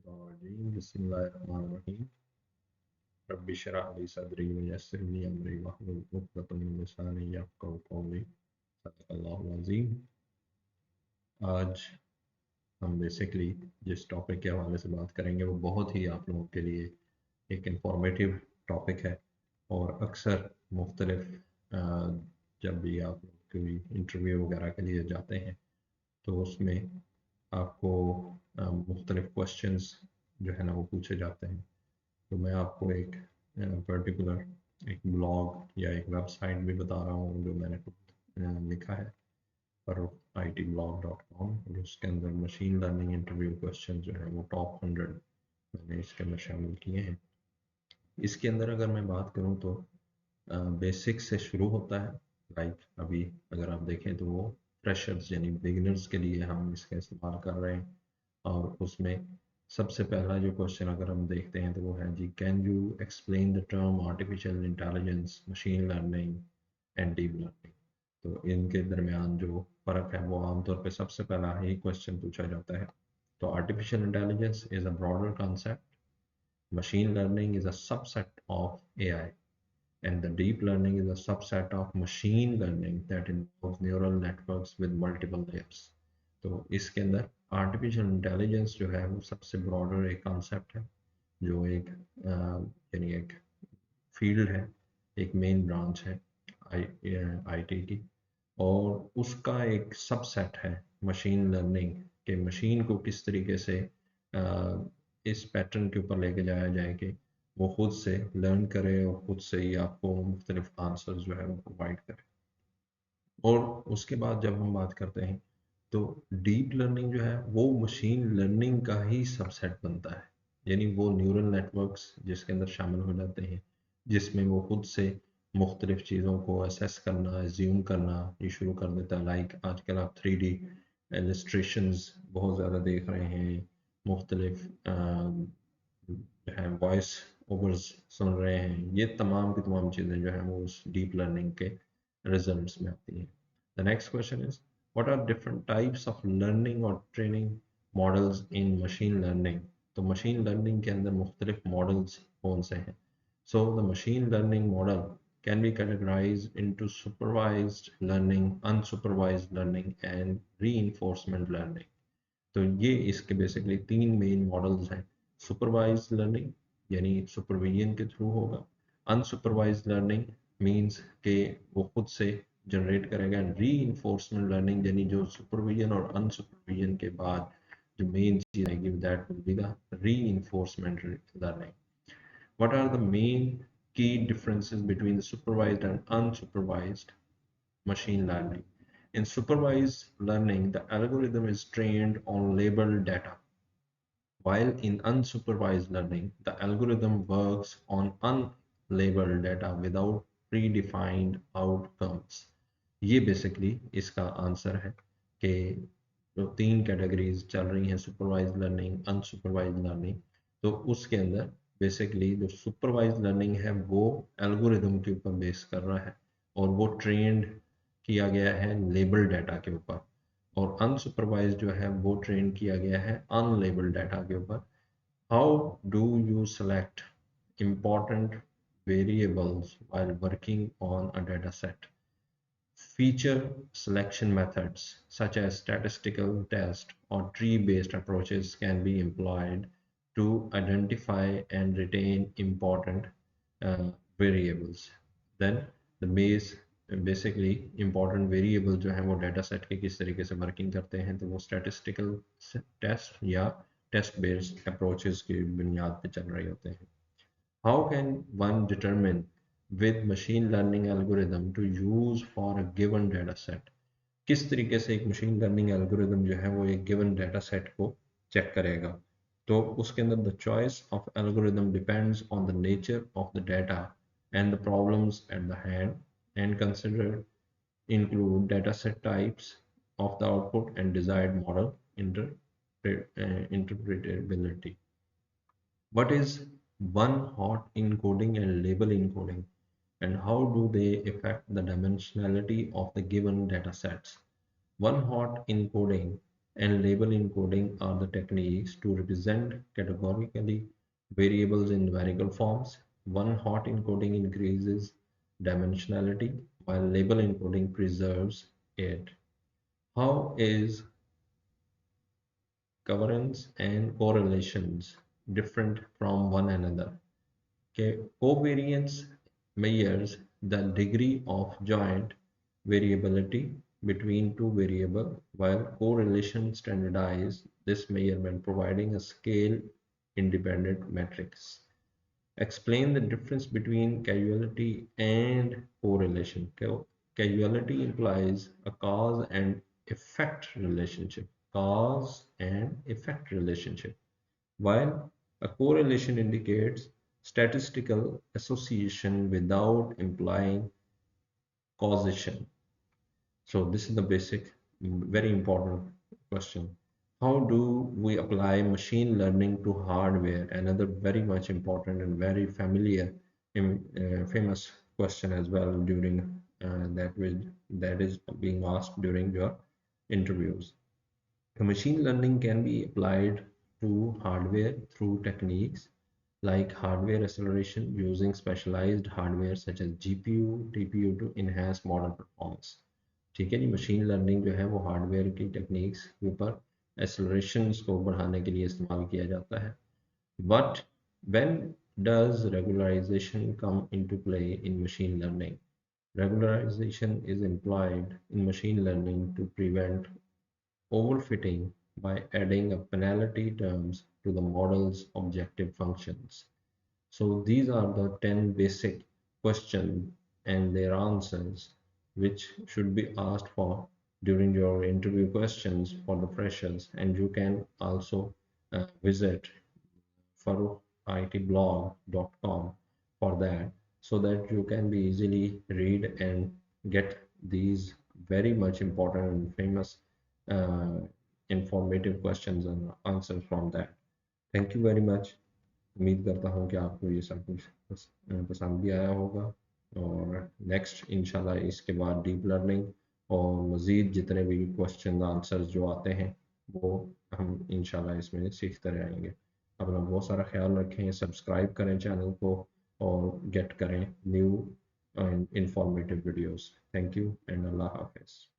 Bismillahirrahmanirrahim. Bismillahirrahmanirrahim. Rabbi shrah li sadri wa yassir li amri wahlul 'uqdatam min lisani yafqahu qawli. Sadaqallahul azim. आज हम basically जिस topic के हवाले से बात करेंगे वो बहुत ही आप लोगों के लिए एक इंफॉर्मेटिव टॉपिक है। और अक्सर मुख्तलिफ जब भी आप कोई इंटरव्यू वगैरह के लिए जाते हैं तो उसमें आपको मुख्तलिफ क्वेश्चंस जो है ना वो पूछे जाते हैं। तो मैं आपको एक पर्टिकुलर एक ब्लॉग या एक वेबसाइट भी बता रहा हूँ जो मैंने खुद लिखा है पर itblog.com, और उसके अंदर मशीन लर्निंग इंटरव्यू क्वेश्चन जो है वो टॉप 100 मैंने इसके अंदर शामिल किए हैं। इसके अंदर अगर मैं बात करूँ तो बेसिक से शुरू होता है। लाइक अभी अगर आप देखें तो वो फ्रेशर्स यानी बिगिनर्स के लिए हम इसका इस्तेमाल कर रहे हैं। और उसमें सबसे पहला जो क्वेश्चन अगर हम देखते हैं तो वो है जी, can you explain the term artificial intelligence, machine learning and deep learning. तो इनके दरमियान जो फ़र्क है वो आमतौर पे सबसे पहला ही क्वेश्चन पूछा जाता है। तो artificial intelligence is a broader concept, machine learning is a subset of AI, and the deep learning is a subset of machine learning that involves neural networks with multiple layers. तो इसके अंदर artificial intelligence जो है वो सबसे broader एक concept है, जो एक यानी एक फील्ड है, एक मेन ब्रांच है आईटी की, और उसका एक सबसेट है मशीन लर्निंग के मशीन को किस तरीके से इस पैटर्न के ऊपर लेके जाया जाए कि वो खुद से लर्न करे और खुद से ही आपको मुख्तलिफ आंसर जो है वो प्रोवाइड करे। और उसके बाद जब हम बात करते हैं तो डीप लर्निंग जो है वो मशीन लर्निंग का ही सबसेट बनता है, यानी वो न्यूरल नेटवर्क्स जिसके अंदर शामिल हो जाते हैं, जिसमें वो खुद से मुख्तलिफ चीज़ों को असेस करना, एज्यूम करना ये शुरू कर देता है। लाइक आजकल आप 3D इलस्ट्रेशंस बहुत ज़्यादा देख रहे हैं, मुख्तलिफ जो है वॉइस ओवर्स सुन रहे हैं, ये तमाम की तमाम चीज़ें जो हैं वो उस डीप लर्निंग के रिजल्ट्स में आती हैं। The next question is, what are different types of learning और training models in machine learning. तो मशीन लर्निंग के अंदर मुख्तलिफ मॉडल्स कौन से हैं। So the machine learning model can be categorized into supervised learning, unsupervised learning and reinforcement learning. तो ये इसके बेसिकली 3 मेन मॉडल्स हैं। सुपरवाइज लर्निंग यानी सुपरविजन के थ्रू होगा, अनसुपरवाइज लर्निंग मींस के वो खुद से जनरेट करेगा, एंड री इन्फोर्समेंट लर्निंग यानी जो सुपरविजन और अनसुपरविजन के बाद जो मेन चीज आएगी that will be the reinforcement learning. What are the main key differences between the supervised and unsupervised machine learning. In supervised learning, the algorithm is trained on labeled data, while in unsupervised learning, the algorithm works on unlabeled data without predefined outcomes. ये basically इसका answer है कि जो 3 categories चल रही हैं, supervise learning, unsupervised learning, तो उसके अंदर बेसिकली जो सुपरवाइज लर्निंग है वो एल्गोरिदम के ऊपर बेस कर रहा है और वो ट्रेंड किया गया है लेबल डाटा के ऊपर, और अनसुपरवाइज जो है वो ट्रेन किया गया है अनलेबल डाटा के ऊपर। How do you select important variables while working on a data set? Feature selection methods such as statistical test or tree-based approaches can be employed to identify and retain important variables. Then the basically important variable जो है वो data set के किस तरीके से working करते हैं, तो वो स्टैटिस्टिकल टेस्ट या टेस्ट बेस्ड अप्रोचेस की बुनियाद पे चल रहे होते हैं। How can one determine with machine learning algorithm to use for a given data set? किस तरीके से एक मशीन लर्निंग एल्गोरिदम जो है वो एक गिवन डाटा सेट को चेक करेगा। तो उसके अंदर the choice of algorithm depends on the nature of the data and the problems at the hand, and consider include dataset types of the output and desired model interpretability. What is one-hot encoding and label encoding, and how do they affect the dimensionality of the given data sets? One-hot encoding and label encoding are the techniques to represent categorically variables in numerical forms. One hot encoding increases dimensionality, while label encoding preserves it. How is covariance and correlations different from one another? Okay, covariance measures the degree of joint variability between two variables, while correlation standardizes this measurement, providing a scale-independent matrix. Explain the difference between causality and correlation. Causality implies a cause and effect relationship. Cause and effect relationship. While a correlation indicates statistical association without implying causation. So this is the basic, very important question. How do we apply machine learning to hardware? Another very much important and very familiar, famous question as well during that is being asked during your interviews. Machine learning can be applied to hardware through techniques like hardware acceleration using specialized hardware such as GPU, TPU to enhance model performance. ठीक है जी, machine learning जो है वो hardware की techniques के ऊपर acceleration को बढ़ाने के लिए इस्तेमाल किया जाता है. But when does regularization come into play in machine learning? Regularization is employed in machine learning to prevent overfitting by adding a penalty terms to the model's objective functions. So these are the 10 basic questions and their answers which should be asked for during your interview questions for the freshers, and you can also visit faroukitblog.com for that, so that you can be easily read and get these very much important and famous uh, informative questions and answers from that. Thank you very much. उम्मीद करता हूँ कि आपको ये सब कुछ पसंद भी आया होगा, और नेक्स्ट इंशाल्लाह इसके बाद डीप लर्निंग और मज़ीद जितने भी क्वेश्चन आंसर्स जो आते हैं वो हम इंशाल्लाह इसमें सीखते रहेंगे. अपना बहुत सारा ख्याल रखें, सब्सक्राइब करें चैनल को और गेट करें new informative videos. Thank you and अल्लाह हाफिज़.